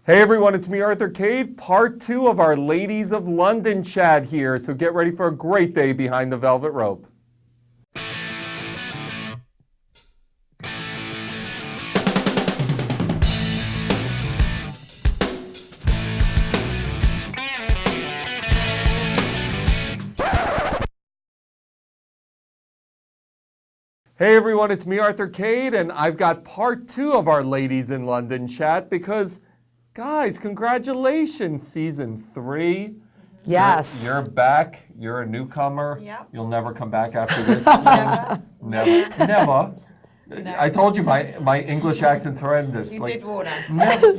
Hey everyone, it's me, Arthur Kade, part 2 of our Ladies of London chat here. So get ready for a great day behind the velvet rope. Hey everyone, it's me, Arthur Kade, and I've got part 2 of our Ladies in London chat because, guys, congratulations, season 3. Yes. You're back. You're a newcomer. Yep. You'll never come back after this. Never. I told you my English accent's horrendous. You did warn us.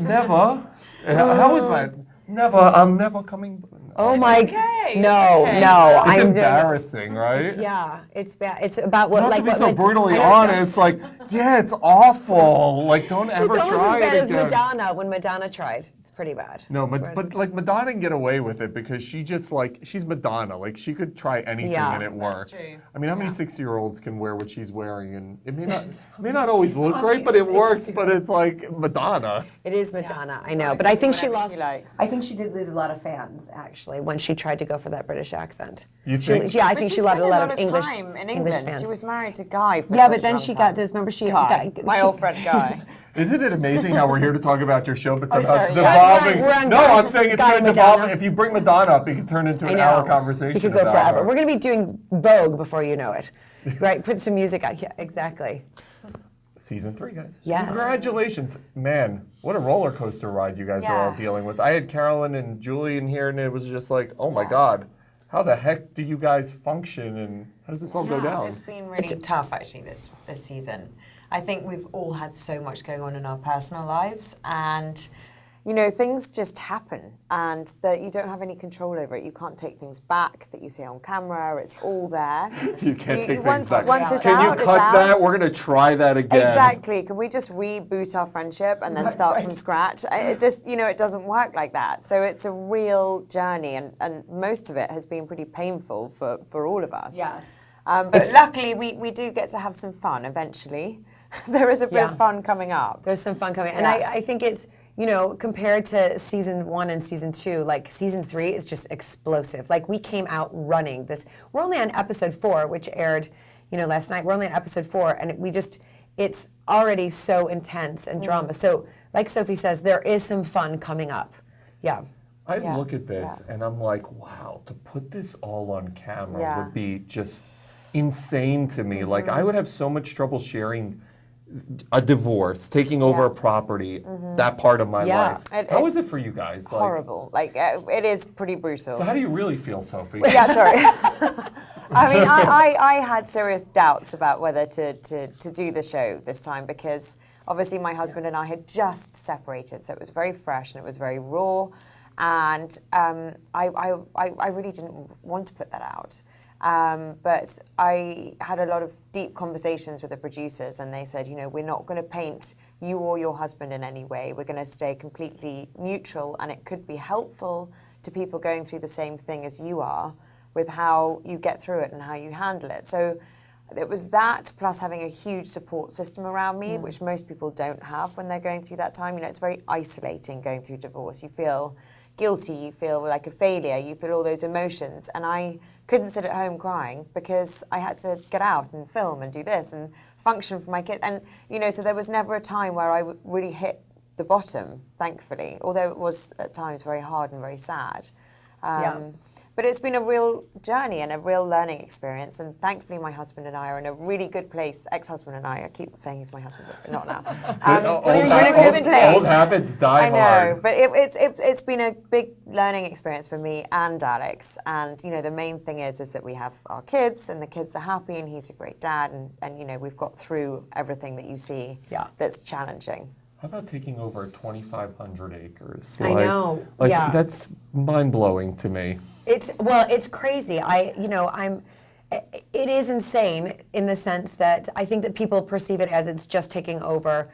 Never. How is my... Never. I'm never coming... Oh my! okay. No, Okay. no. It's embarrassing, right? Yeah, it's bad. It's about what Not like to be what so brutally honest, like, yeah, it's awful. Like, don't ever it's almost try as bad it as again. Madonna when Madonna tried. It's pretty bad. No, but like Madonna can get away with it because she just like she's Madonna. Like she could try anything and it works. true. I mean, how many 60-year-olds can wear what she's wearing and it may not always look great, but it works. But it's like Madonna. It is Madonna, I know, but I think she Whatever lost. she likes. I think she did lose a lot of fans actually when she tried to go for that British accent. You think? Yeah, I But think she she lost spent a lot of of English time in English England. fans. She was married to Guy for Yeah, such but then a she long got time. this. Remember, she Guy, got my old friend Guy. Isn't it amazing how we're here to talk about your show, but somehow sorry, it's yeah. devolving? We're on No, Guy- I'm saying it's Guy going to Madonna. devolve. If you bring Madonna up, it could turn into an hour conversation. You could go about forever. her. We're going to be doing Vogue before you know it, right? Put some music on. Yeah, exactly. Season 3, guys. Yes. Congratulations. Man, what a roller coaster ride you guys are all Yeah. dealing with. I had Carolyn and Julie in here, and it was just like, oh my God, how the heck do you guys function, and how does this all go down? It's been really tough actually this season. I think we've all had so much going on in our personal lives, and you know, things just happen, and that you don't have any control over it. You can't take things back that you see on camera. It's all there. You can't take once, things back. Once it's Can out, you it's cut out. that? We're going to try that again. Exactly. Can we just reboot our friendship and then start from scratch? It just, you know, it doesn't work like that. So it's a real journey, and most of it has been pretty painful for all of us. Yes. But luckily, we do get to have some fun eventually. There is a bit of fun coming up. There's some fun coming. And Yeah. I think it's, you know, compared to season 1 and season 2, like season 3 is just explosive. Like we came out running this. We're only on episode 4, which aired, you know, last night. We're only on episode 4, and it's already so intense and drama. So like Sophie says, there is some fun coming up. Yeah. I look at this and I'm like, wow, to put this all on camera would be just insane to me. Like I would have so much trouble sharing a divorce, taking over a property, that part of my life. How is it for you guys? Like, Horrible. Like, it is pretty brutal. so how do you really feel, Sophie? Yeah, sorry. I mean, I had serious doubts about whether to do the show this time because obviously my husband and I had just separated, so it was very fresh and it was very raw, and I really didn't want to put that out. But I had a lot of deep conversations with the producers, and they said, you know, we're not going to paint you or your husband in any way. We're going to stay completely neutral, and it could be helpful to people going through the same thing as you are with how you get through it and how you handle it. So it was that plus having a huge support system around me, which most people don't have when they're going through that time. You know, it's very isolating going through divorce. You feel guilty, you feel like a failure, you feel all those emotions, and I couldn't sit at home crying because I had to get out and film and do this and function for my kid. And, you know, so there was never a time where I really hit the bottom, thankfully, although it was at times very hard and very sad. But it's been a real journey and a real learning experience, and thankfully my husband and I are in a really good place. Ex-husband and I keep saying he's my husband, but not now. We're in a good place. Old habits die I know, hard. but it's been a big learning experience for me and Alex. And you know, the main thing is that we have our kids, and the kids are happy, and he's a great dad, and you know, we've got through everything that you see that's challenging. How about taking over 2,500 acres? I know. Like, Yeah. that's mind-blowing to me. It's crazy. It is insane in the sense that I think that people perceive it as it's just taking over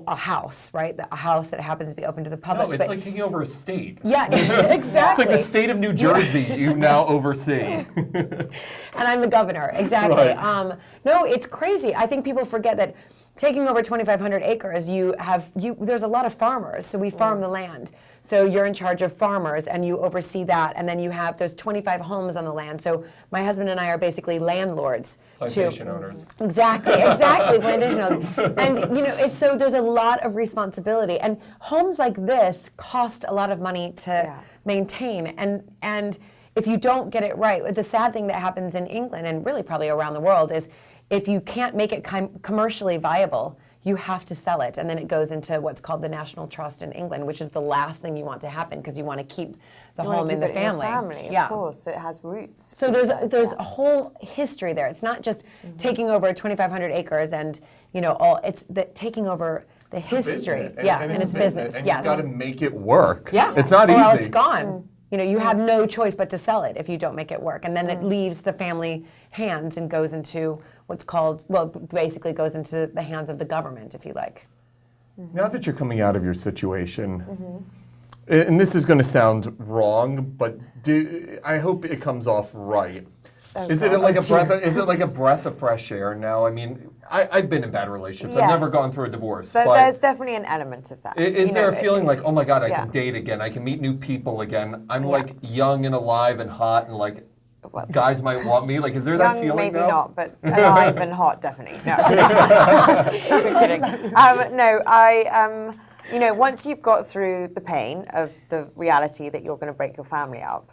a house, right? A house that happens to be open to the public. No, it's like taking over a state. Yeah, exactly. It's like the state of New Jersey you now oversee. And I'm the governor, exactly. Right. No, it's crazy. I think people forget that taking over 2,500 acres, there's a lot of farmers, so we farm the land. So you're in charge of farmers, and you oversee that, and then there's 25 homes on the land. So my husband and I are basically landlords. Plantation owners. Exactly, plantation owners. And so there's a lot of responsibility, and homes like this cost a lot of money to maintain, and if you don't get it right, the sad thing that happens in England and really probably around the world is if you can't make it commercially viable, you have to sell it, and then it goes into what's called the National Trust in England, which is the last thing you want to happen because you want to keep the home in the family. Of course, it has roots. So there's a whole history there. It's not just taking over 2,500 acres and it's taking over the history. And it's business. And yes, you've got to make it work. Yeah, it's not or easy. else it's gone. You have no choice but to sell it if you don't make it work. And then it leaves the family hands and goes into basically goes into the hands of the government, if you like. Now that you're coming out of your situation, and this is going to sound wrong, but I hope it comes off right. Is it like a breath of fresh air now? I mean, I've been in bad relationships. I've never gone through a divorce. But there's definitely an element of that. Is there a feeling like, oh my God, I can date again, I can meet new people again, I'm like young and alive and hot and like guys might want me? Like, is there that feeling maybe now? not, but alive and hot, definitely. No, I'm kidding. Once you've got through the pain of the reality that you're going to break your family up,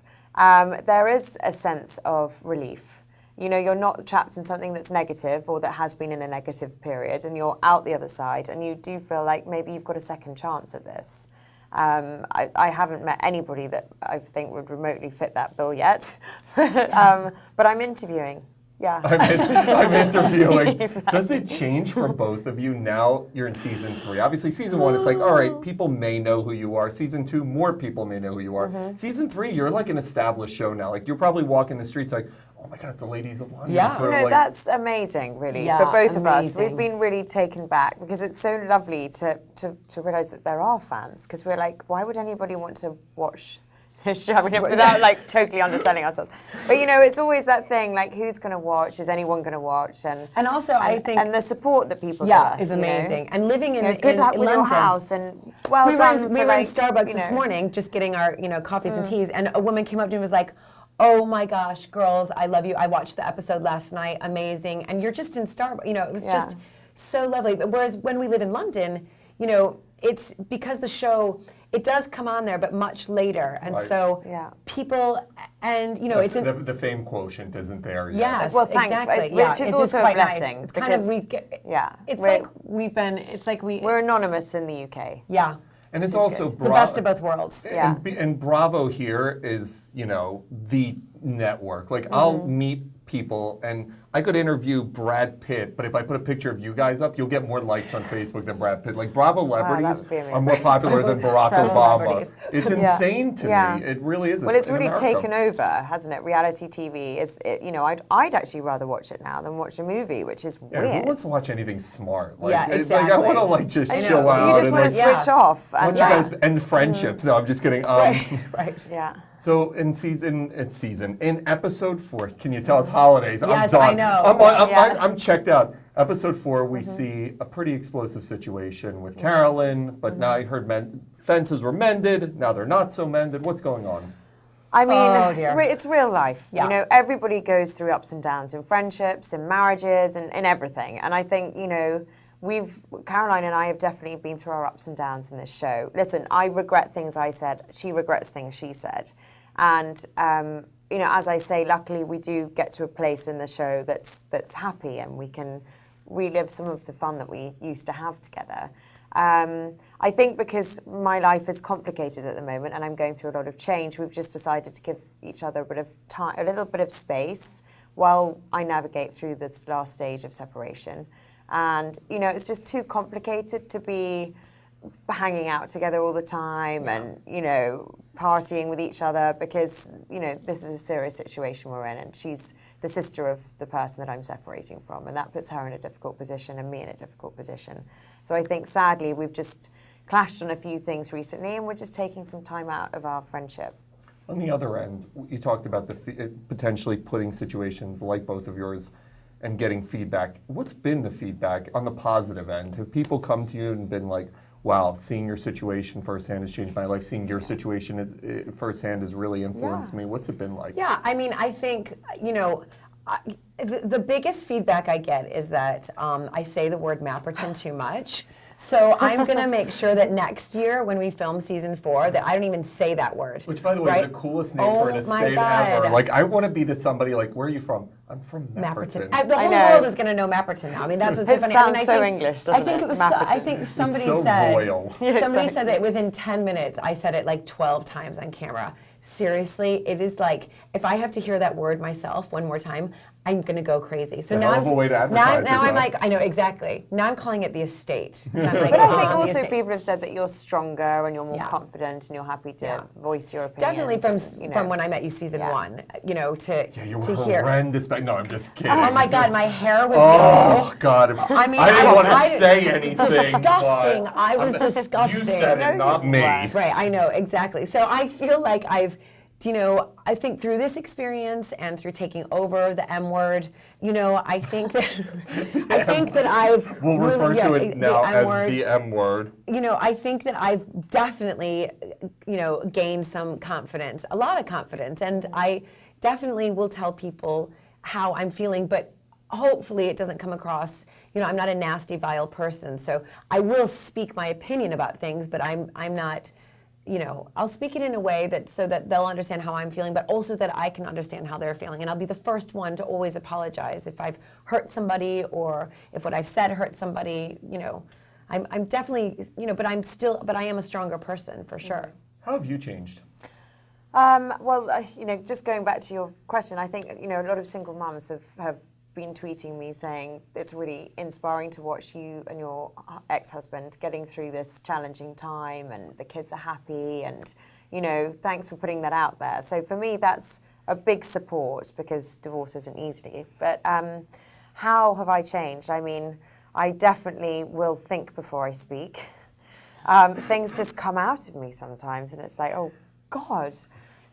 there is a sense of relief. You're not trapped in something that's negative or that has been in a negative period, and you're out the other side, and you do feel like maybe you've got a second chance at this. I haven't met anybody that I think would remotely fit that bill yet, but I'm interviewing. Yeah. I'm interviewing. Exactly. Does it change for both of you now you're in season 3? Obviously, season 1, it's like, all right, people may know who you are. Season 2, more people may know who you are. Season 3, you're like an established show now. Like, you're probably walking the streets like, oh my God, it's the ladies of London. Yeah. That's amazing, really, for both of us. We've been really taken back because it's so lovely to realize that there are fans, because we're like, why would anybody want to watch this show without like totally underselling ourselves? But it's always that thing, like, who's going to watch? Is anyone going to watch? And also, I think, and the support that people give us is amazing. And living in good luck with London, your house, and we were in Starbucks this morning just getting our coffees and teas, and a woman came up to me and was like, oh my gosh, girls, I love you. I watched the episode last night. Amazing. And you're just in Starbucks. It was just so lovely. But whereas when we live in London, it's because the show, it does come on there, but much later. And so people, and it's the fame quotient isn't there yet. Yes, well, exactly. Which is also a blessing. Nice. It's kind of we're anonymous in the UK. Yeah. And it's also the best of both worlds. Yeah. And Bravo here is, the network. Like, I'll meet people, and I could interview Brad Pitt, but if I put a picture of you guys up, you'll get more likes on Facebook than Brad Pitt. Like, Bravo celebrities are more popular than Barack Obama. It's insane to me. It really is. Well, it's really taken over, hasn't it? Reality TV I'd actually rather watch it now than watch a movie, which is weird. Who wants to watch anything smart? Like, exactly. It's like, I want to just chill out. You just want to switch off. And you guys end friendships. No, I'm just kidding. Right. Yeah. So in episode 4, can you tell it's holidays? Yes, I'm done. I know. I'm checked out. Episode 4, we see a pretty explosive situation with Carolyn, but now I heard fences were mended. Now they're not so mended. What's going on? I mean, it's real life. Yeah. Everybody goes through ups and downs in friendships, in marriages, and in everything. And I think, Caroline and I have definitely been through our ups and downs in this show. Listen, I regret things I said. She regrets things she said. And, as I say, luckily we do get to a place in the show that's happy, and we can relive some of the fun that we used to have together. I think because my life is complicated at the moment and I'm going through a lot of change, we've just decided to give each other a bit of time, a little bit of space while I navigate through this last stage of separation. And, it's just too complicated to be hanging out together all the time and, partying with each other, because, this is a serious situation we're in, and she's the sister of the person that I'm separating from, and that puts her in a difficult position and me in a difficult position. So I think, sadly, we've just clashed on a few things recently, and we're just taking some time out of our friendship. On the other end, you talked about potentially putting situations like both of yours and getting feedback. What's been the feedback on the positive end? Have people come to you and been like, wow, seeing your situation firsthand has changed my life. Seeing your situation firsthand has really influenced me. What's it been like? Yeah, I mean, I think, the biggest feedback I get is that I say the word Mapperton too much. So I'm going to make sure that next year when we film season 4 that I don't even say that word. Which, by the way, is the coolest name for an estate God. ever. Like, I want to be to somebody like, where are you from? I'm from Mapperton. The whole world is going to know Mapperton now. I mean, that's what's so funny. Sounds I mean, so English, doesn't it? I think somebody It's so said royal. somebody said that within 10 minutes I said it like 12 times on camera. Seriously, it is like if I have to hear that word myself one more time, I'm gonna go crazy. So now I'm like, I know exactly. Now I'm calling it the estate. Like, but I think also people have said that you're stronger and you're more confident and you're happy to voice your opinion. Definitely from when I met you season 1, you know, to you were to hear. horrendous. No, I'm just kidding. Oh my God, my hair was Oh God! I mean, I didn't want to say anything. Disgusting. I was disgusting. You said it, not me. Right, I know, exactly. So I feel like I think through this experience and through taking over the M word, I think that I've We'll refer to it now as the M word. I think that I've definitely, gained some confidence, a lot of confidence, and I definitely will tell people how I'm feeling, but hopefully it doesn't come across, I'm not a nasty, vile person, so I will speak my opinion about things, but I'm not, I'll speak it in a way so that they'll understand how I'm feeling, but also that I can understand how they're feeling. And I'll be the first one to always apologize if I've hurt somebody or if what I've said hurt somebody, I'm definitely, but I am a stronger person for sure. How have you changed? Just going back to your question, I think, a lot of single mums have been tweeting me saying it's really inspiring to watch you and your ex-husband getting through this challenging time and the kids are happy and, thanks for putting that out there. So for me, that's a big support because divorce isn't easy. But how have I changed? I mean, I definitely will think before I speak. Things just come out of me sometimes and it's like, oh, God.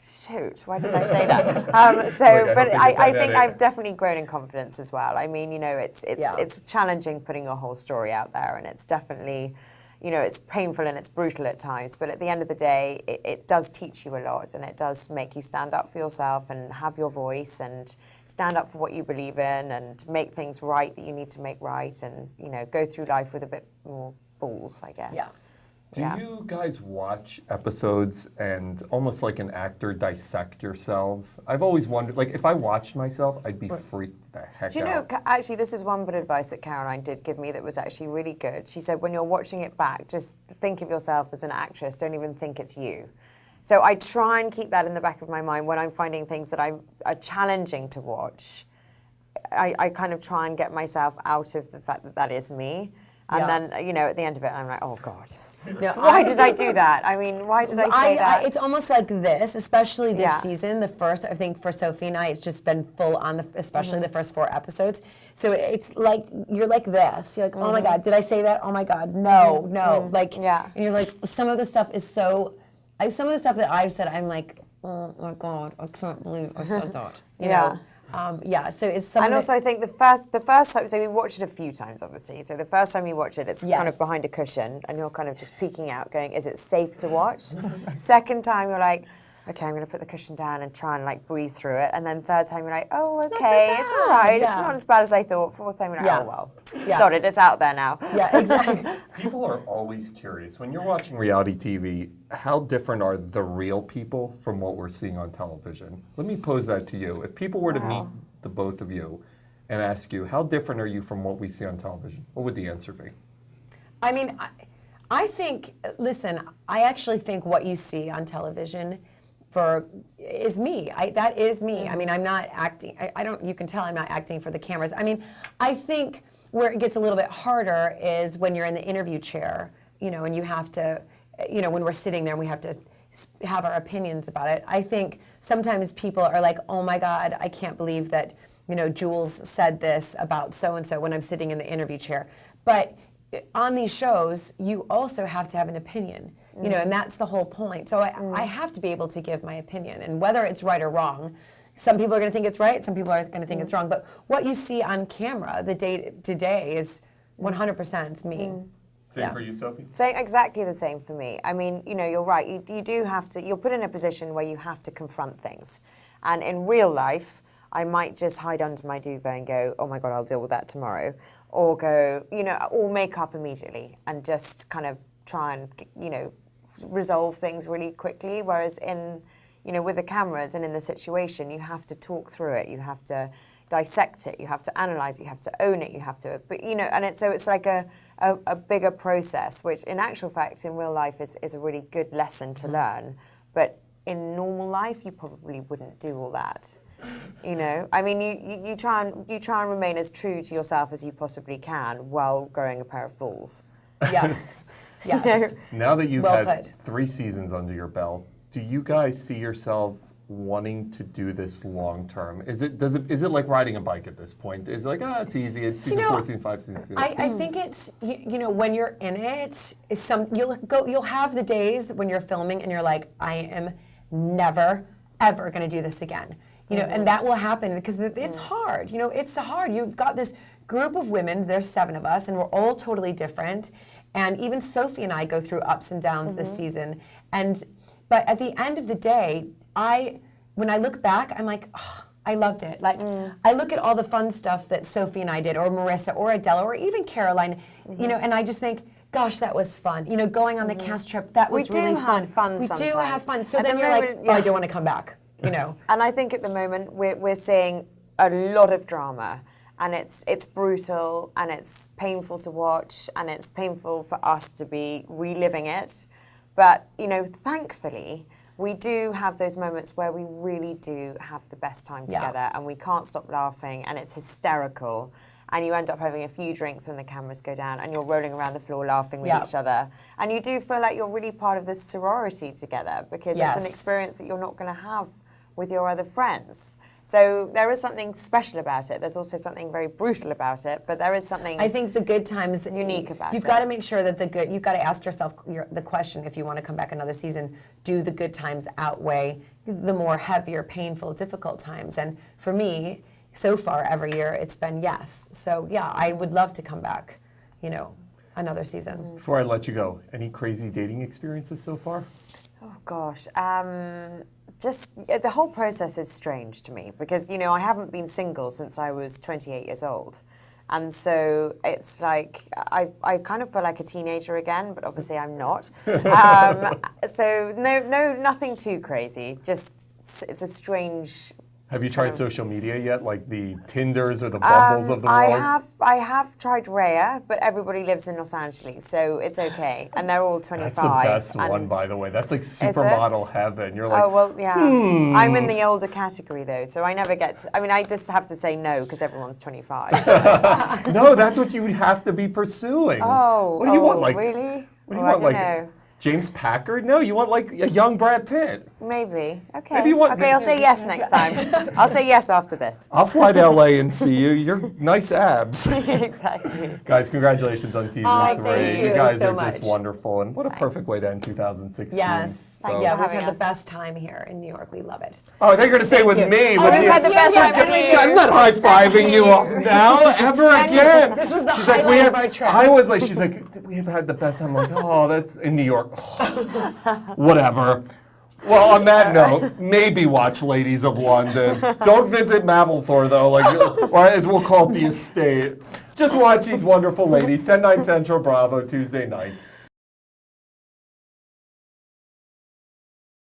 Shoot, why did I say that? I think I've definitely grown in confidence as well. I mean, it's challenging putting your whole story out there, and it's definitely, it's painful and it's brutal at times. But at the end of the day, it does teach you a lot, and it does make you stand up for yourself and have your voice and stand up for what you believe in and make things right that you need to make right, and go through life with a bit more balls, I guess. Yeah. Do you guys watch episodes and almost like an actor dissect yourselves? I've always wondered, like if I watched myself, I'd be freaked the heck out. Do you know, actually this is one bit of advice that Caroline did give me that was actually really good. She said when you're watching it back, just think of yourself as an actress, don't even think it's you. So I try and keep that in the back of my mind when I'm finding things that are challenging to watch. I kind of try and get myself out of the fact that that is me. And then, at the end of it, I'm like, oh God. No, why did I do that? I mean, why did I say that? It's almost like this, especially this season. The first, I think, for Sophie and I, it's just been full on, especially the first 4 episodes. So it's like, you're like this. You're like, oh my God, did I say that? Oh my God, no. And you're like, some of the stuff is so, some of the stuff that I've said, I'm like, oh my God, I can't believe I said that. You know? So it's something. And also, I think the first time, so we watched it a few times, obviously. So the first time you watch it, it's kind of behind a cushion, and you're kind of just peeking out, going, "Is it safe to watch?" Second time, you're like, "Okay, I'm going to put the cushion down and try and like breathe through it." And then third time, you're like, "Oh, okay, it's all right. It's not as bad as I thought." Fourth time, you're like, "Oh well, sorted. It's out there now." Yeah, exactly. People are always curious when you're watching reality TV. How different are the real people from what we're seeing on television? Let me pose that to you. If people were to meet the both of you and ask you, how different are you from what we see on television? What would the answer be? I mean, I think, listen, I actually think what you see on television is me. That is me. I mean, I'm not acting. You can tell I'm not acting for the cameras. I mean, I think where it gets a little bit harder is when you're in the interview chair, and you have to, when we're sitting there and we have to have our opinions about it. I think sometimes people are like, oh my God, I can't believe that, Jules said this about so-and-so when I'm sitting in the interview chair. But on these shows, you also have to have an opinion, and that's the whole point. So I have to be able to give my opinion, and whether it's right or wrong, some people are going to think it's right, some people are going to think it's wrong. But what you see on camera the day to day is 100% me. Same for you, Sophie? So exactly the same for me. I mean, you're right. You do have to, you're put in a position where you have to confront things. And in real life, I might just hide under my duvet and go, oh my God, I'll deal with that tomorrow. Or go, or make up immediately and just kind of try and, resolve things really quickly. Whereas with the cameras and in the situation, you have to talk through it. You have to dissect it. You have to analyze it. You have to own it. You have to, and it's like a bigger process, which in actual fact, in real life is a really good lesson to learn. But in normal life, you probably wouldn't do all that. I mean, you try and remain as true to yourself as you possibly can while growing a pair of balls. Yes. Yes. Now that you've Well had put. 3 seasons under your belt, do you guys see yourself wanting to do this long term? Is it like riding a bike at this point? Is it like, it's easy, it's season 4, season 5, season 6? I think it's when you're in it, you'll have the days when you're filming and you're like, I am never ever going to do this again. And that will happen because it's hard. It's hard. You've got this group of women, there's 7 of us, and we're all totally different. And even Sophie and I go through ups and downs this season. But at the end of the day, when I look back, I'm like, oh, I loved it. Like, I look at all the fun stuff that Sophie and I did, or Marissa, or Adela, or even Caroline, and I just think, gosh, that was fun. Going on the cast trip, that was really fun. We do have fun. So then you're like, oh, I don't want to come back. And I think at the moment we're seeing a lot of drama, and it's brutal, and it's painful to watch, and it's painful for us to be reliving it. But thankfully, we do have those moments where we really do have the best time together, and we can't stop laughing, and it's hysterical. And you end up having a few drinks when the cameras go down, and you're rolling around the floor laughing with each other. And you do feel like you're really part of this sorority together, because it's an experience that you're not going to have with your other friends. So there is something special about it. There's also something very brutal about it, but there is something I think the good times unique about it. You've got to make sure that you've got to ask yourself the question, if you want to come back another season, do the good times outweigh the more heavier, painful, difficult times? And for me, so far every year, it's been yes. So yeah, I would love to come back, another season. Before I let you go, any crazy dating experiences so far? Oh gosh, just the whole process is strange to me because I haven't been single since I was 28 years old, and so it's like I kind of feel like a teenager again, but obviously I'm not. So nothing too crazy. Just it's a strange. Have you tried social media yet, like the Tinders or the Bumbles of the world? I have tried Raya, but everybody lives in Los Angeles, so it's okay, and they're all 25. That's the best one, by the way. That's like supermodel heaven. You're like, oh well, yeah. I'm in the older category though, so I never get. I just have to say no because everyone's 25. No, that's what you would have to be pursuing. Oh, what do you want, like? Really? What do you want, I don't like? know. James Packard? No, you want like a young Brad Pitt. Maybe. Okay. Maybe you want- okay, I'll say yes next time. I'll say yes after this. I'll fly to LA and see you. You're nice abs. Exactly. Guys, congratulations on season 3. Thank you guys so are just much. wonderful, and what a perfect way to end 2016. Yes. So. Thanks Yeah, for we've having had us. the best time here in New York. We love it. Oh, they're going to say with you. me. Oh, with we've you. had the best time with you. I'm not high-fiving you off now, ever again. This was the She's like, highlight of our trip. I was like, she's like, we've had the best time. I'm like, oh, that's in New York. Whatever. Well, on that note, maybe watch Ladies of London. Don't visit Mapperton, though, or as we'll call it, the estate. Just watch these wonderful ladies, 10/9 Central Bravo, Tuesday nights.